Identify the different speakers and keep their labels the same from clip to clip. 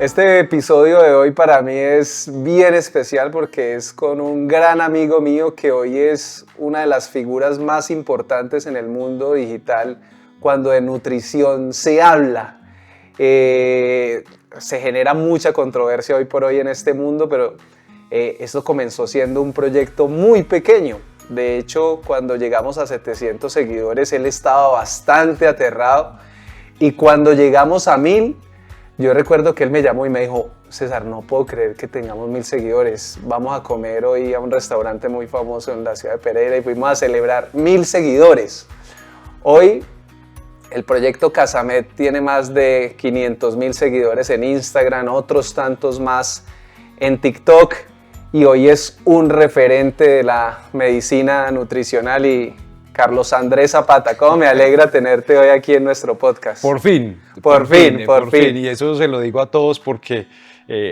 Speaker 1: Este episodio de hoy para mí es bien especial porque es con un gran amigo mío que hoy es una de las figuras más importantes en el mundo digital cuando de nutrición se habla. Se genera mucha controversia hoy por hoy en este mundo, pero esto comenzó siendo un proyecto muy pequeño. De hecho, cuando llegamos a 700 seguidores, él estaba bastante aterrado. Y cuando llegamos a 1000, yo recuerdo que él me llamó y me dijo: César, no puedo creer que tengamos 1000 seguidores. Vamos a comer hoy a un restaurante muy famoso en la ciudad de Pereira y fuimos a celebrar 1000 seguidores. Hoy el proyecto Casamed tiene más de 500,000 seguidores en Instagram, otros tantos más en TikTok, y hoy es un referente de la medicina nutricional. Y Carlos Andrés Zapata, ¿cómo me alegra tenerte hoy aquí en nuestro podcast?
Speaker 2: Por fin.
Speaker 1: Por fin.
Speaker 2: Y eso se lo digo a todos porque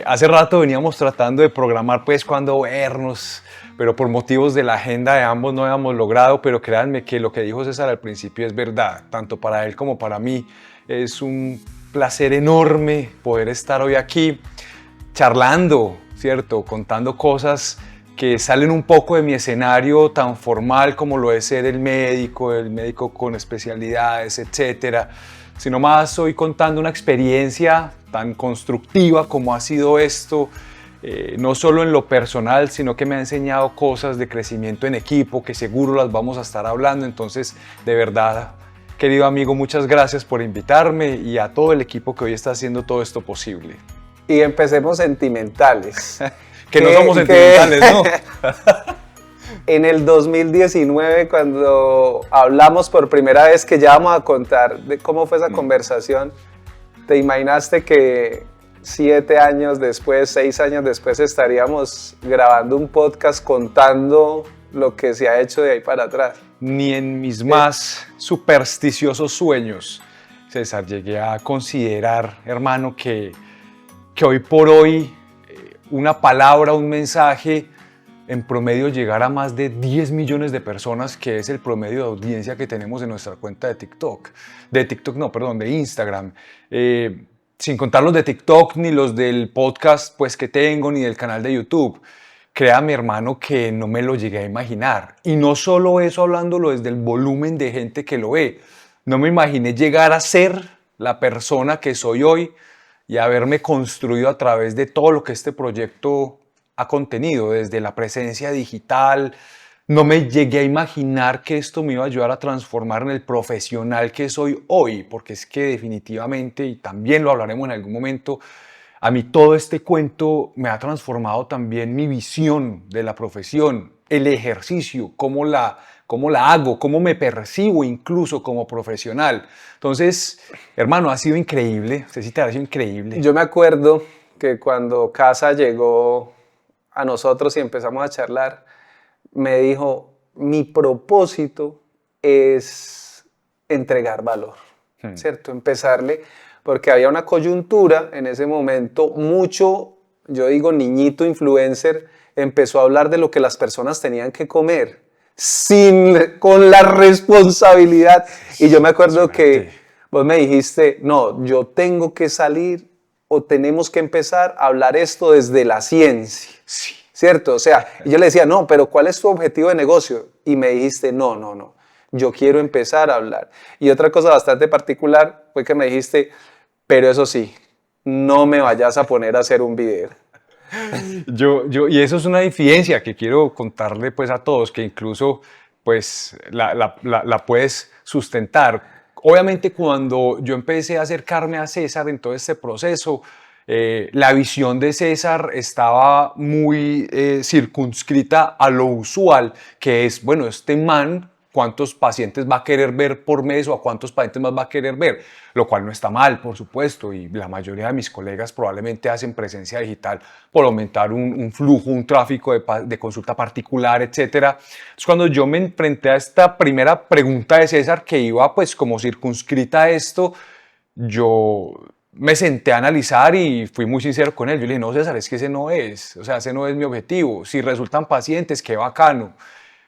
Speaker 2: hace rato veníamos tratando de programar pues cuándo vernos, pero por motivos de la agenda de ambos no habíamos logrado. Pero créanme que lo que dijo César al principio es verdad, tanto para él como para mí. Es un placer enorme poder estar hoy aquí charlando, ¿cierto? Contando cosas que salen un poco de mi escenario tan formal como lo es ser el médico con especialidades, etcétera, sino más hoy contando una experiencia tan constructiva como ha sido esto, no solo en lo personal, sino que me ha enseñado cosas de crecimiento en equipo, que seguro las vamos a estar hablando. Entonces, de verdad, querido amigo, muchas gracias por invitarme y a todo el equipo que hoy está haciendo todo esto posible.
Speaker 1: Y empecemos sentimentales.
Speaker 2: Que no somos sentimentales, ¿no?
Speaker 1: En el 2019, cuando hablamos por primera vez, que ya vamos a contar de cómo fue esa conversación, ¿te imaginaste que 7 años después, 6 años después, estaríamos grabando un podcast contando lo que se ha hecho de ahí para atrás?
Speaker 2: Ni en mis más supersticiosos sueños, César, llegué a considerar, hermano, que hoy por hoy una palabra, un mensaje, en promedio llegar a más de 10 millones de personas, que es el promedio de audiencia que tenemos en nuestra cuenta de TikTok. De Instagram. Sin contar los de TikTok, ni los del podcast pues, que tengo, ni del canal de YouTube. Créame, hermano, que no me lo llegué a imaginar. Y no solo eso, hablándolo desde el volumen de gente que lo ve. No me imaginé llegar a ser la persona que soy hoy y haberme construido a través de todo lo que este proyecto ha contenido, desde la presencia digital. No me llegué a imaginar que esto me iba a ayudar a transformar en el profesional que soy hoy, porque es que definitivamente, y también lo hablaremos en algún momento, a mí todo este cuento me ha transformado también mi visión de la profesión, el ejercicio, cómo la hago, cómo me percibo incluso como profesional. Entonces, hermano, ha sido increíble. Usted sí te ha sido increíble.
Speaker 1: Yo me acuerdo que cuando Casa llegó a nosotros y empezamos a charlar, me dijo: mi propósito es entregar valor, ¿cierto? Empezarle, porque había una coyuntura en ese momento, mucho, yo digo, niñito influencer, empezó a hablar de lo que las personas tenían que comer, con la responsabilidad. Y yo me acuerdo que vos me dijiste: no, yo tengo que salir o tenemos que empezar a hablar esto desde la ciencia.
Speaker 2: Sí.
Speaker 1: ¿Cierto? O sea, yo le decía: no, pero ¿cuál es tu objetivo de negocio? Y me dijiste: no, yo quiero empezar a hablar. Y otra cosa bastante particular fue que me dijiste: pero eso sí, no me vayas a poner a hacer un video.
Speaker 2: Y eso es una infidencia que quiero contarle pues a todos, que incluso pues la puedes sustentar. Obviamente cuando yo empecé a acercarme a César en todo este proceso, la visión de César estaba muy circunscrita a lo usual, que es, bueno, este man, ¿cuántos pacientes va a querer ver por mes o a cuántos pacientes más va a querer ver? Lo cual no está mal, por supuesto, y la mayoría de mis colegas probablemente hacen presencia digital por aumentar un flujo, un tráfico de consulta particular, etc. Entonces, cuando yo me enfrenté a esta primera pregunta de César, que iba pues como circunscrita a esto, yo me senté a analizar y fui muy sincero con él. Yo le dije: no, César, es que ese no es mi objetivo. Si resultan pacientes, qué bacano,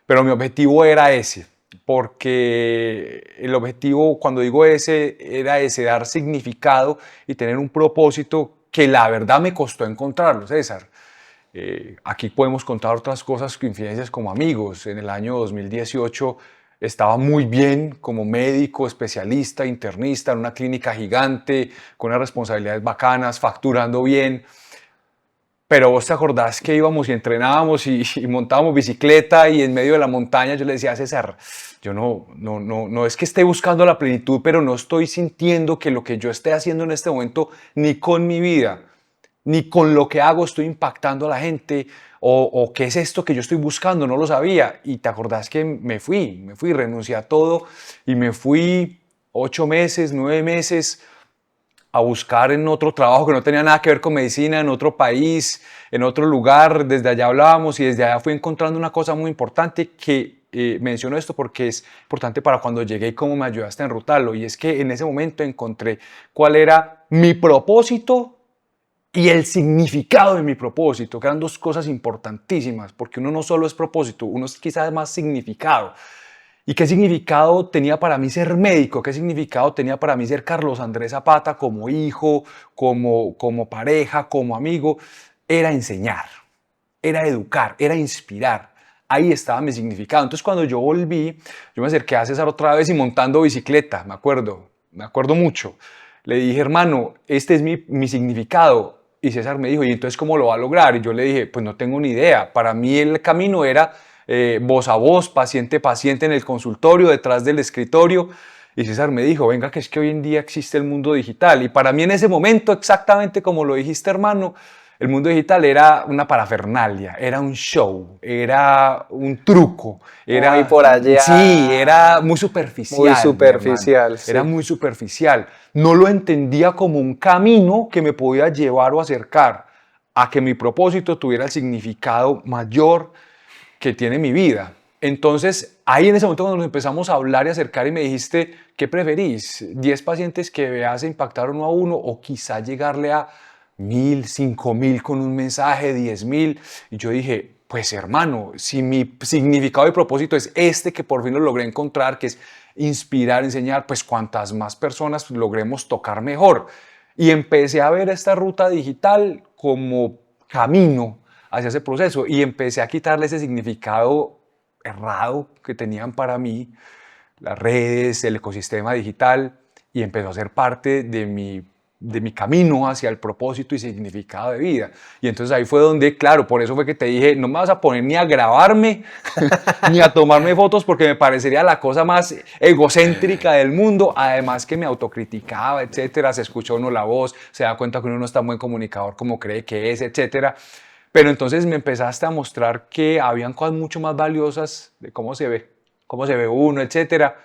Speaker 2: pero mi objetivo era ese, porque el objetivo, cuando digo ese, era ese: dar significado y tener un propósito que la verdad me costó encontrarlo, César. Aquí podemos contar otras cosas, coincidencias como amigos. En el año 2018 estaba muy bien como médico, especialista, internista en una clínica gigante, con unas responsabilidades bacanas, facturando bien. Pero vos te acordás que íbamos y entrenábamos y montábamos bicicleta y en medio de la montaña yo le decía a César, yo no es que esté buscando la plenitud, pero no estoy sintiendo que lo que yo esté haciendo en este momento, ni con mi vida, ni con lo que hago estoy impactando a la gente, o qué es esto que yo estoy buscando, no lo sabía. Y te acordás que me fui, renuncié a todo y me fui 8 meses, 9 meses a buscar en otro trabajo que no tenía nada que ver con medicina, en otro país, en otro lugar. Desde allá hablábamos y desde allá fui encontrando una cosa muy importante que menciono esto porque es importante para cuando llegué y cómo me ayudaste a enrutarlo. Y es que en ese momento encontré cuál era mi propósito y el significado de mi propósito, que eran dos cosas importantísimas, porque uno no solo es propósito, uno es quizás más significado. ¿Y qué significado tenía para mí ser médico? ¿Qué significado tenía para mí ser Carlos Andrés Zapata como hijo, como pareja, como amigo? Era enseñar, era educar, era inspirar. Ahí estaba mi significado. Entonces cuando yo volví, yo me acerqué a César otra vez y montando bicicleta, me acuerdo mucho. Le dije, hermano, este es mi significado. Y César me dijo, ¿y entonces cómo lo va a lograr? Y yo le dije, pues no tengo ni idea. Para mí el camino era voz a voz, paciente a paciente en el consultorio, detrás del escritorio. Y César me dijo, venga, que es que hoy en día existe el mundo digital. Y para mí en ese momento, exactamente como lo dijiste, hermano, el mundo digital era una parafernalia, era un show, era un truco, era
Speaker 1: muy por allá.
Speaker 2: Sí, era muy superficial.
Speaker 1: Muy superficial, sí.
Speaker 2: Era muy superficial. No lo entendía como un camino que me podía llevar o acercar a que mi propósito tuviera el significado mayor que tiene mi vida. Entonces, ahí en ese momento cuando nos empezamos a hablar y acercar y me dijiste, ¿qué preferís? ¿10 pacientes que veas impactar uno a uno o quizá llegarle a 1000, 5000 con un mensaje, 10.000? Y yo dije, pues hermano, si mi significado y propósito es este que por fin lo logré encontrar, que es inspirar, enseñar, pues cuantas más personas logremos tocar mejor. Y empecé a ver esta ruta digital como camino hacia ese proceso y empecé a quitarle ese significado errado que tenían para mí las redes, el ecosistema digital, y empezó a ser parte de mi camino hacia el propósito y significado de vida. Y entonces ahí fue donde, claro, por eso fue que te dije, no me vas a poner ni a grabarme, ni a tomarme fotos, porque me parecería la cosa más egocéntrica del mundo, además que me autocriticaba, etcétera, se escucha uno la voz, se da cuenta que uno no es tan buen comunicador como cree que es, etcétera. Pero entonces me empezaste a mostrar que habían cosas mucho más valiosas de cómo se ve uno, etcétera.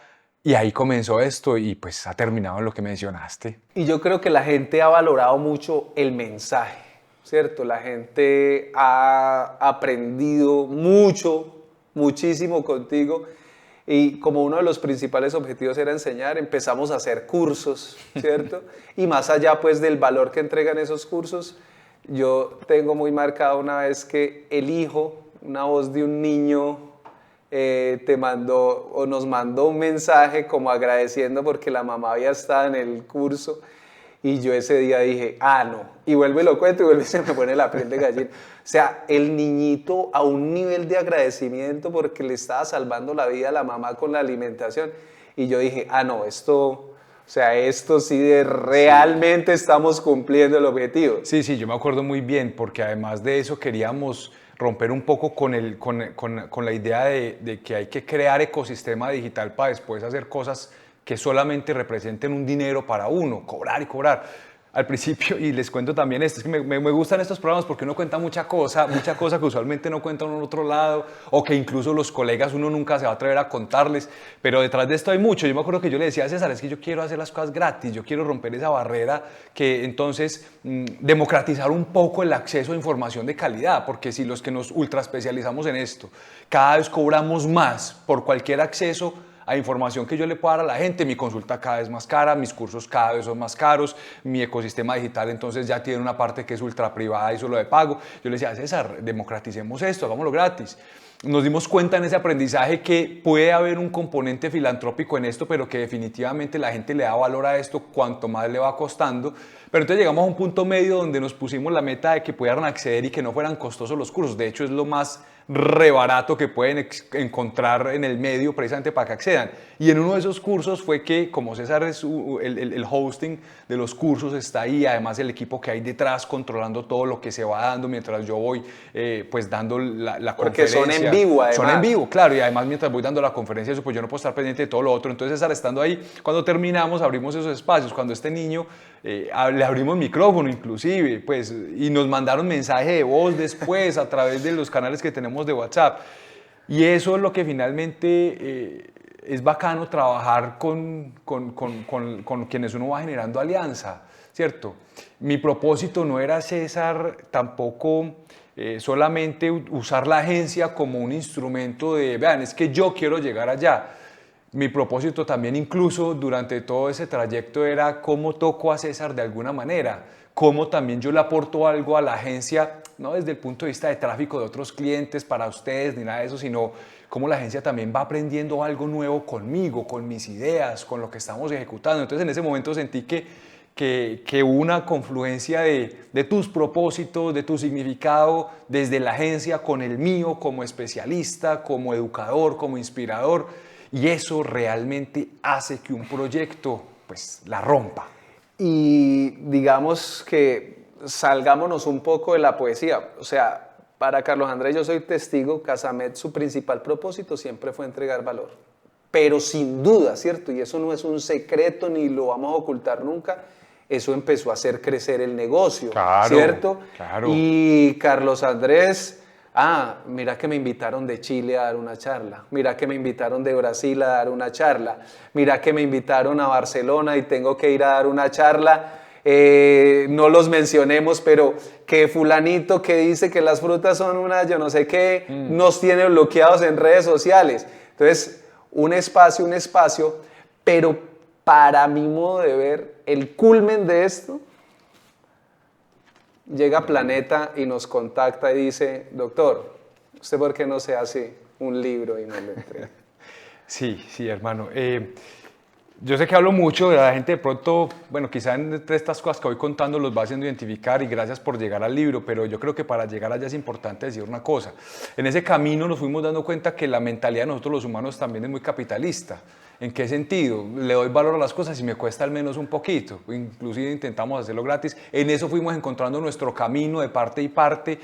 Speaker 2: Y ahí comenzó esto y pues ha terminado en lo que mencionaste.
Speaker 1: Y yo creo que la gente ha valorado mucho el mensaje, ¿cierto? La gente ha aprendido muchísimo contigo. Y como uno de los principales objetivos era enseñar, empezamos a hacer cursos, ¿cierto? Y más allá pues del valor que entregan esos cursos, yo tengo muy marcado una vez que el hijo, una voz de un niño, te mandó o nos mandó un mensaje como agradeciendo porque la mamá había estado en el curso, y yo ese día dije, no, y vuelvo y lo cuento y vuelve y se me pone la piel de gallina. O sea, el niñito a un nivel de agradecimiento porque le estaba salvando la vida a la mamá con la alimentación, y yo dije, no, esto sí realmente estamos cumpliendo el objetivo.
Speaker 2: Sí, yo me acuerdo muy bien, porque además de eso queríamos romper un poco con la idea de que hay que crear ecosistema digital para después hacer cosas que solamente representen un dinero para uno, cobrar y cobrar. Al principio, y les cuento también esto, es que me gustan estos programas porque uno cuenta mucha cosa que usualmente no cuenta uno en otro lado, o que incluso los colegas uno nunca se va a atrever a contarles, pero detrás de esto hay mucho. Yo me acuerdo que yo le decía a César, es que yo quiero hacer las cosas gratis, yo quiero romper esa barrera, que entonces democratizar un poco el acceso a información de calidad, porque si los que nos ultra especializamos en esto, cada vez cobramos más por cualquier acceso a información que yo le pueda dar a la gente. Mi consulta cada vez más cara, mis cursos cada vez son más caros, mi ecosistema digital entonces ya tiene una parte que es ultra privada y solo de pago. Yo le decía, César, democraticemos esto, hagámoslo gratis. Nos dimos cuenta en ese aprendizaje que puede haber un componente filantrópico en esto, pero que definitivamente la gente le da valor a esto cuanto más le va costando. Pero entonces llegamos a un punto medio donde nos pusimos la meta de que pudieran acceder y que no fueran costosos los cursos. De hecho, es lo más rebarato que pueden encontrar en el medio precisamente para que accedan. Y en uno de esos cursos fue que, como César es el hosting de los cursos está ahí, además el equipo que hay detrás controlando todo lo que se va dando mientras yo voy pues dando la
Speaker 1: Porque
Speaker 2: conferencia.
Speaker 1: son en vivo, además.
Speaker 2: Son en vivo, claro, y además mientras voy dando la conferencia, pues yo no puedo estar pendiente de todo lo otro. Entonces, César, estando ahí, cuando terminamos, abrimos esos espacios. Cuando este niño, le abrimos micrófono inclusive, pues, y nos mandaron mensaje de voz después a través de los canales que tenemos de WhatsApp. Y eso es lo que finalmente es bacano trabajar con quienes uno va generando alianza, ¿cierto? Mi propósito no era, César, tampoco solamente usar la agencia como un instrumento de, vean, es que yo quiero llegar allá. Mi propósito también incluso durante todo ese trayecto era cómo toco a César de alguna manera, cómo también yo le aporto algo a la agencia, no desde el punto de vista de tráfico de otros clientes para ustedes ni nada de eso, sino cómo la agencia también va aprendiendo algo nuevo conmigo, con mis ideas, con lo que estamos ejecutando. Entonces en ese momento sentí que hubo una confluencia de tus propósitos, de tu significado desde la agencia con el mío como especialista, como educador, como inspirador. Y eso realmente hace que un proyecto pues la rompa.
Speaker 1: Y digamos que salgámonos un poco de la poesía. O sea, para Carlos Andrés, yo soy testigo, Casamet, su principal propósito siempre fue entregar valor. Pero sin duda, ¿cierto? Y eso no es un secreto ni lo vamos a ocultar nunca. Eso empezó a hacer crecer el negocio,
Speaker 2: claro,
Speaker 1: ¿cierto?
Speaker 2: Claro.
Speaker 1: Y Carlos Andrés... mira que me invitaron de Chile a dar una charla, mira que me invitaron de Brasil a dar una charla, mira que me invitaron a Barcelona y tengo que ir a dar una charla, no los mencionemos, pero que fulanito que dice que las frutas son una yo no sé qué, nos tiene bloqueados en redes sociales. Entonces, un espacio, pero para mi modo de ver, el culmen de esto, llega Planeta y nos contacta y dice, doctor, ¿usted por qué no se hace un libro y no lo entrega?
Speaker 2: Sí, hermano. Yo sé que hablo mucho, la gente de pronto, bueno, quizá entre estas cosas que voy contando los va haciendo identificar y gracias por llegar al libro, pero yo creo que para llegar allá es importante decir una cosa. En ese camino nos fuimos dando cuenta que la mentalidad de nosotros los humanos también es muy capitalista. ¿En qué sentido? Le doy valor a las cosas y me cuesta al menos un poquito. Inclusive intentamos hacerlo gratis. En eso fuimos encontrando nuestro camino de parte y parte,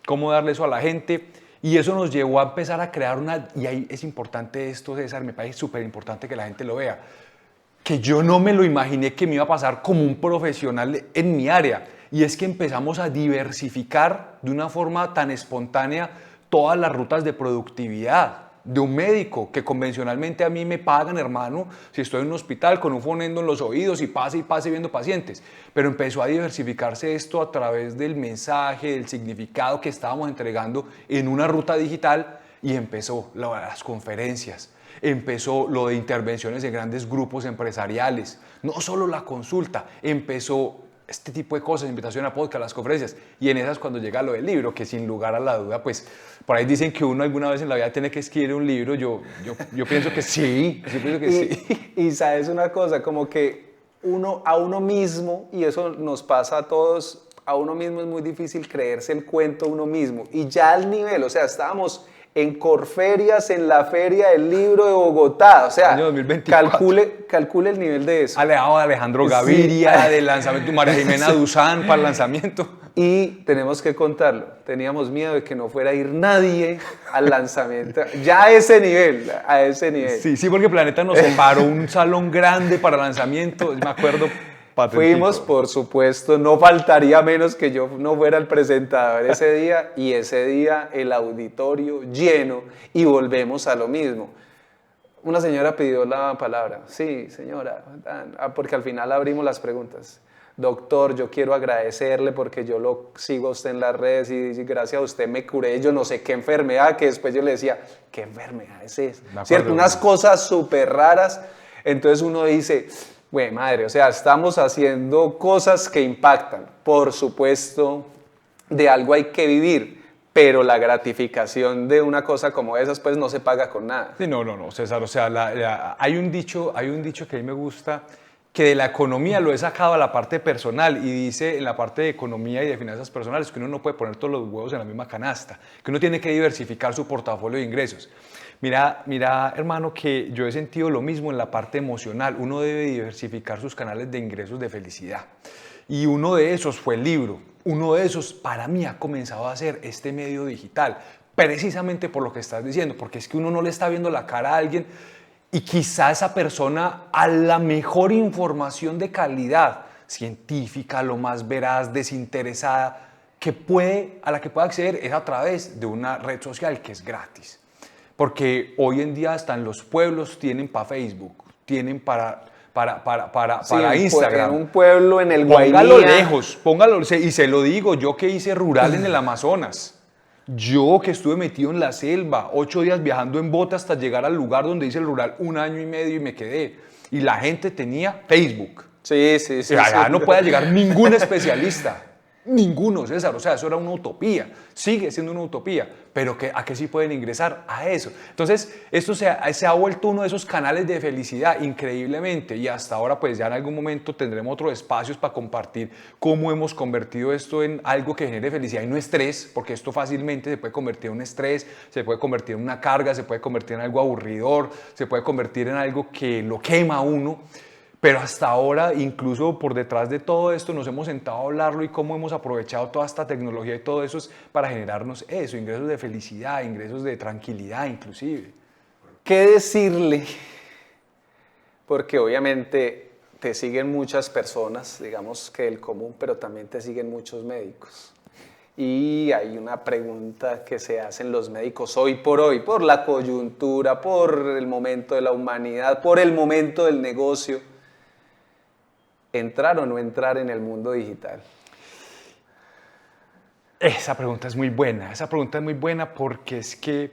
Speaker 2: cómo darle eso a la gente. Y eso nos llevó a empezar a crear una... Y ahí es importante esto, César, me parece súper importante que la gente lo vea. Que yo no me lo imaginé que me iba a pasar como un profesional en mi área. Y es que empezamos a diversificar de una forma tan espontánea todas las rutas de productividad de un médico que convencionalmente a mí me pagan, hermano, si estoy en un hospital con un fonendo en los oídos y pase viendo pacientes. Pero empezó a diversificarse esto a través del mensaje, del significado que estábamos entregando en una ruta digital y empezó las conferencias. Empezó lo de intervenciones en grandes grupos empresariales, no solo la consulta, empezó este tipo de cosas, invitación a podcast, las conferencias, y en esas cuando llega lo del libro, que sin lugar a la duda, pues por ahí dicen que uno alguna vez en la vida tiene que escribir un libro, yo pienso que sí, sí.
Speaker 1: Y sabes una cosa, como que a uno mismo, y eso nos pasa a todos, a uno mismo es muy difícil creerse el cuento uno mismo, y ya al nivel, o sea, estábamos en Corferias, en la Feria del Libro de Bogotá, o sea,
Speaker 2: año 2024.
Speaker 1: calcule el nivel de eso.
Speaker 2: Alejandro Gaviria, sí. Del lanzamiento, María Jimena Duzán para el lanzamiento.
Speaker 1: Y tenemos que contarlo, teníamos miedo de que no fuera a ir nadie al lanzamiento, ya a ese nivel.
Speaker 2: Sí, porque Planeta nos separó un salón grande para lanzamiento, me acuerdo. Patentico.
Speaker 1: Fuimos, por supuesto, no faltaría menos que yo no fuera el presentador ese día, y ese día el auditorio lleno, y volvemos a lo mismo. Una señora pidió la palabra. Sí, señora, porque al final abrimos las preguntas. doctor, yo quiero agradecerle porque yo lo sigo a usted en las redes y gracias a usted me curé yo no sé qué enfermedad, que después yo le decía, ¿qué enfermedad es esa? ¿Cierto? Unas cosas súper raras. Entonces uno dice, güey, madre, o sea, estamos haciendo cosas que impactan. Por supuesto, de algo hay que vivir, pero la gratificación de una cosa como esas, pues no se paga con nada.
Speaker 2: Sí, no, César, o sea, hay un dicho que a mí me gusta, que de la economía lo he sacado a la parte personal y dice en la parte de economía y de finanzas personales que uno no puede poner todos los huevos en la misma canasta, que uno tiene que diversificar su portafolio de ingresos. Mira, hermano, que yo he sentido lo mismo en la parte emocional. Uno debe diversificar sus canales de ingresos de felicidad. Y uno de esos fue el libro. Uno de esos, para mí, ha comenzado a ser este medio digital. Precisamente por lo que estás diciendo, porque es que uno no le está viendo la cara a alguien y quizá esa persona a la mejor información de calidad, científica, lo más veraz, desinteresada, a la que puede acceder es a través de una red social que es gratis. Porque hoy en día hasta en los pueblos tienen para Facebook, tienen para Instagram.
Speaker 1: En un pueblo en el Guainía.
Speaker 2: Póngalo lejos, y se lo digo, yo que hice rural en el Amazonas, yo que estuve metido en la selva, 8 días viajando en bote hasta llegar al lugar donde hice el rural, 1 año y medio y me quedé. Y la gente tenía Facebook.
Speaker 1: Sí.
Speaker 2: Y allá no puede llegar ningún especialista. Ninguno, César, o sea, eso era una utopía, sigue siendo una utopía, pero ¿a qué sí pueden ingresar? A eso. Entonces, esto se ha vuelto uno de esos canales de felicidad increíblemente y hasta ahora pues ya en algún momento tendremos otros espacios para compartir cómo hemos convertido esto en algo que genere felicidad y no estrés, porque esto fácilmente se puede convertir en un estrés, se puede convertir en una carga, se puede convertir en algo aburridor, se puede convertir en algo que lo quema a uno. Pero hasta ahora, incluso por detrás de todo esto, nos hemos sentado a hablarlo y cómo hemos aprovechado toda esta tecnología y todo eso para generarnos eso, ingresos de felicidad, ingresos de tranquilidad inclusive.
Speaker 1: ¿Qué decirle? Porque obviamente te siguen muchas personas, digamos que el común, pero también te siguen muchos médicos. Y hay una pregunta que se hacen los médicos hoy, por la coyuntura, por el momento de la humanidad, por el momento del negocio. ¿Entrar o no entrar en el mundo digital?
Speaker 2: Esa pregunta es muy buena porque es que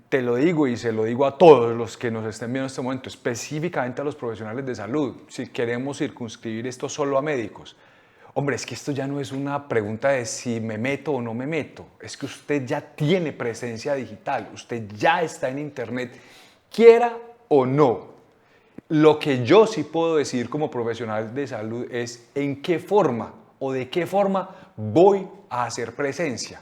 Speaker 2: te lo digo y se lo digo a todos los que nos estén viendo en este momento, específicamente a los profesionales de salud, si queremos circunscribir esto solo a médicos. Hombre, es que esto ya no es una pregunta de si me meto o no me meto, es que usted ya tiene presencia digital, usted ya está en internet, quiera o no. Lo que yo sí puedo decir como profesional de salud es en qué forma o de qué forma voy a hacer presencia.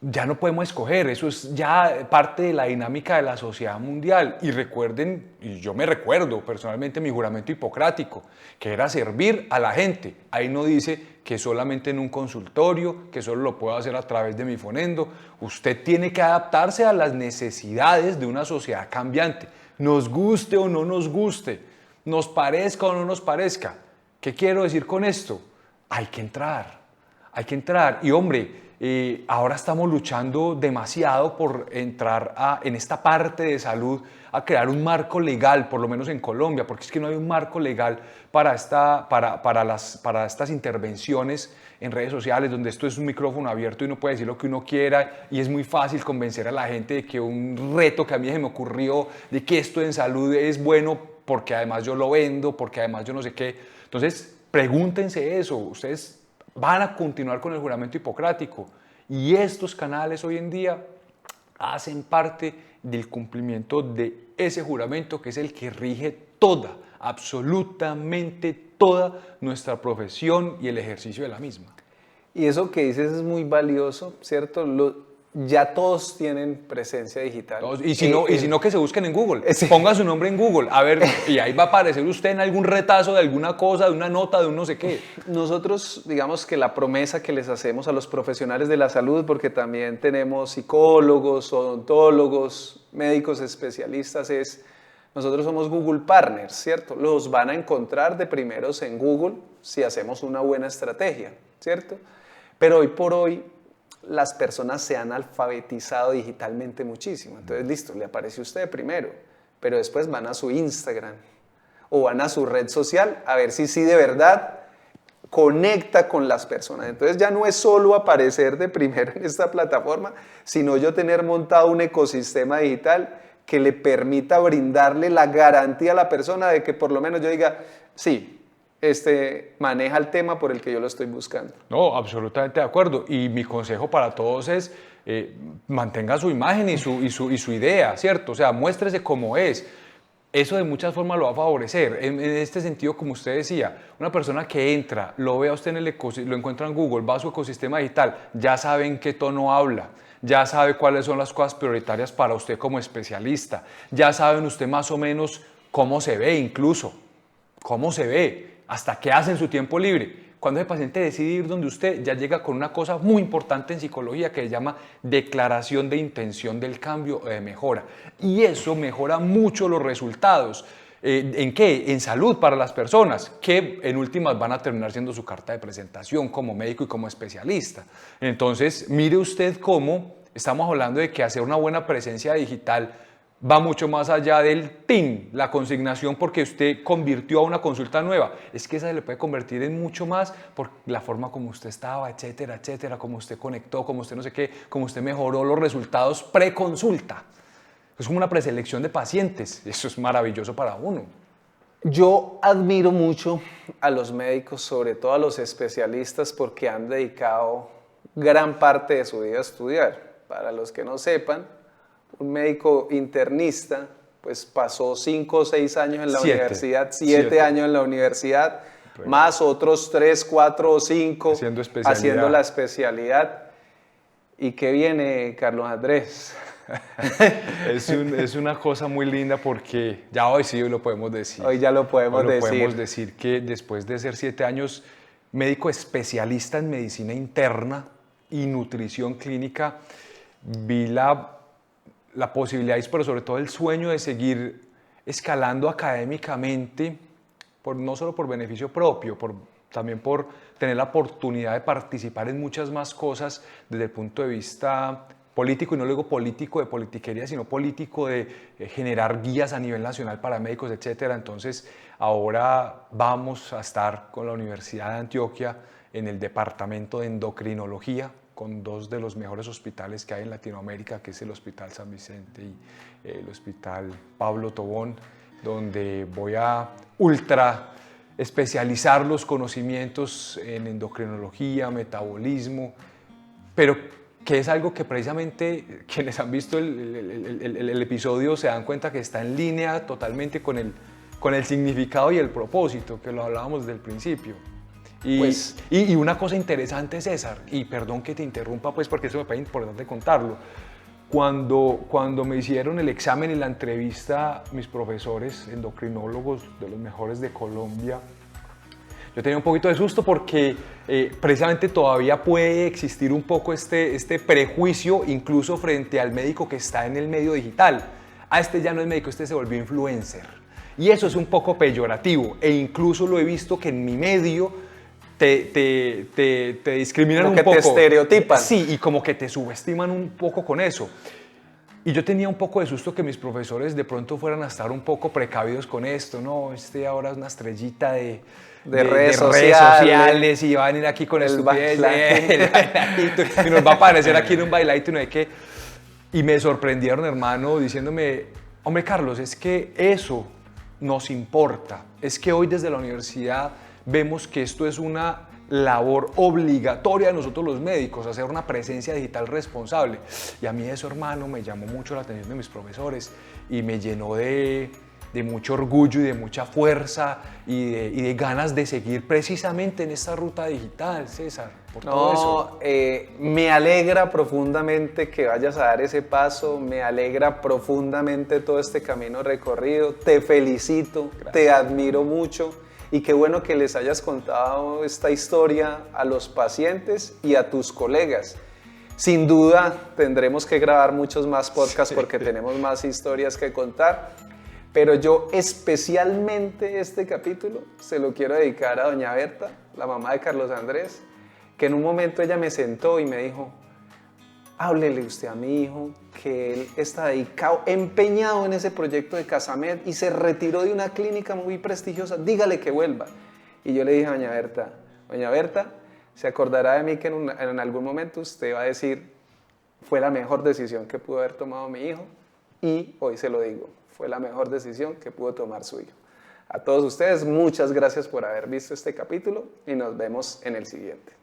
Speaker 2: Ya no podemos escoger, eso es ya parte de la dinámica de la sociedad mundial. Y recuerden, y yo me recuerdo personalmente mi juramento hipocrático, que era servir a la gente. Ahí no dice que solamente en un consultorio, que solo lo puedo hacer a través de mi fonendo. Usted tiene que adaptarse a las necesidades de una sociedad cambiante. Nos guste o no nos guste, nos parezca o no nos parezca. ¿Qué quiero decir con esto? Hay que entrar. Y hombre, ahora estamos luchando demasiado por entrar en esta parte de salud, a crear un marco legal, por lo menos en Colombia, porque es que no hay un marco legal para estas intervenciones en redes sociales, donde esto es un micrófono abierto y uno puede decir lo que uno quiera y es muy fácil convencer a la gente de que un reto que a mí se me ocurrió, de que esto en salud es bueno porque además yo lo vendo, porque además yo no sé qué. Entonces, pregúntense eso, ustedes van a continuar con el juramento hipocrático y estos canales hoy en día hacen parte del cumplimiento de ese juramento que es el que rige toda, absolutamente toda nuestra profesión y el ejercicio de la misma.
Speaker 1: Y eso que dices es muy valioso, ¿cierto? Ya todos tienen presencia digital.
Speaker 2: Y si no, que se busquen en Google. Sí. Ponga su nombre en Google, a ver, y ahí va a aparecer usted en algún retazo de alguna cosa, de una nota, de un no sé qué.
Speaker 1: Nosotros, digamos que la promesa que les hacemos a los profesionales de la salud, porque también tenemos psicólogos, odontólogos, médicos especialistas, es nosotros somos Google Partners, ¿cierto? Los van a encontrar de primeros en Google si hacemos una buena estrategia, ¿cierto? Pero hoy por hoy las personas se han alfabetizado digitalmente muchísimo. Entonces, listo, le aparece usted primero, pero después van a su Instagram o van a su red social a ver si sí de verdad conecta con las personas. Entonces ya no es solo aparecer de primero en esta plataforma, sino yo tener montado un ecosistema digital que le permita brindarle la garantía a la persona de que por lo menos yo diga, sí, maneja el tema por el que yo lo estoy buscando.
Speaker 2: No, absolutamente de acuerdo. Y mi consejo para todos es mantenga su imagen y su idea, ¿cierto? O sea, muéstrese como es. Eso de muchas formas lo va a favorecer. En este sentido, como usted decía, una persona que entra, lo ve a usted en el lo encuentra en Google, va a su ecosistema digital, ya sabe en qué tono habla, ya sabe cuáles son las cosas prioritarias para usted como especialista, ya saben usted más o menos cómo se ve incluso, cómo se ve, hasta qué hace en su tiempo libre. Cuando el paciente decide ir donde usted, ya llega con una cosa muy importante en psicología que se llama declaración de intención del cambio o de mejora. Y eso mejora mucho los resultados. ¿En qué? En salud para las personas, que en últimas van a terminar siendo su carta de presentación como médico y como especialista. Entonces, mire usted cómo estamos hablando de que hacer una buena presencia digital va mucho más allá del TIN, la consignación porque usted convirtió a una consulta nueva. Es que esa se le puede convertir en mucho más por la forma como usted estaba, etcétera, etcétera, como usted conectó, como usted no sé qué, como usted mejoró los resultados pre-consulta. Es como una preselección de pacientes. Eso es maravilloso para uno.
Speaker 1: Yo admiro mucho a los médicos, sobre todo a los especialistas, porque han dedicado gran parte de su vida a estudiar. Para los que no sepan, un médico internista pues pasó 5 o 6 años en la universidad, 7 años en la universidad, más otros 3, 4 o 5 haciendo la especialidad. ¿Y qué viene, Carlos Andrés?
Speaker 2: Es una cosa muy linda porque ya hoy sí lo podemos decir.
Speaker 1: Hoy ya lo podemos decir.
Speaker 2: Podemos decir que después de ser 7 años médico especialista en medicina interna y nutrición clínica, vi la posibilidad, pero sobre todo el sueño de seguir escalando académicamente, no solo por beneficio propio, también por tener la oportunidad de participar en muchas más cosas desde el punto de vista político, y no lo digo político de politiquería, sino político de generar guías a nivel nacional para médicos, etc. Entonces, ahora vamos a estar con la Universidad de Antioquia en el departamento de endocrinología, con 2 de los mejores hospitales que hay en Latinoamérica, que es el Hospital San Vicente y el Hospital Pablo Tobón, donde voy a ultra especializar los conocimientos en endocrinología, metabolismo, pero que es algo que precisamente quienes han visto el episodio se dan cuenta que está en línea totalmente con el significado y el propósito, que lo hablábamos desde el principio. Y una cosa interesante, César, y perdón que te interrumpa, pues porque eso me parece importante contarlo. Cuando me hicieron el examen y la entrevista, mis profesores endocrinólogos de los mejores de Colombia, yo tenía un poquito de susto porque precisamente todavía puede existir un poco este prejuicio incluso frente al médico que está en el medio digital. Este ya no es médico, este se volvió influencer. Y eso es un poco peyorativo, e incluso lo he visto que en mi medio te discriminan un poco.
Speaker 1: Como que te estereotipan.
Speaker 2: Sí, y como que te subestiman un poco con eso. Y yo tenía un poco de susto que mis profesores de pronto fueran a estar un poco precavidos con esto, ¿no? Ahora es una estrellita de redes sociales y va a venir aquí con el bailadito y nos va a aparecer aquí en un bailadito y no hay que... Y me sorprendieron, hermano, diciéndome, hombre, Carlos, es que eso nos importa. Es que hoy desde la universidad vemos que esto es una labor obligatoria de nosotros los médicos, hacer una presencia digital responsable. Y a mí eso, hermano, me llamó mucho la atención de mis profesores y me llenó de mucho orgullo y de mucha fuerza y de ganas de seguir precisamente en esta ruta digital, César, por todo eso.
Speaker 1: Me alegra profundamente que vayas a dar ese paso, me alegra profundamente todo este camino recorrido, te felicito, gracias. Te admiro mucho. Y qué bueno que les hayas contado esta historia a los pacientes y a tus colegas. Sin duda tendremos que grabar muchos más podcasts porque tenemos más historias que contar. Pero yo especialmente este capítulo se lo quiero dedicar a doña Berta, la mamá de Carlos Andrés, que en un momento ella me sentó y me dijo, háblele usted a mi hijo que él está dedicado, empeñado en ese proyecto de Casamed y se retiró de una clínica muy prestigiosa, dígale que vuelva. Y yo le dije a doña Berta, se acordará de mí que en algún momento usted va a decir, fue la mejor decisión que pudo haber tomado mi hijo, y hoy se lo digo, fue la mejor decisión que pudo tomar su hijo. A todos ustedes, muchas gracias por haber visto este capítulo y nos vemos en el siguiente.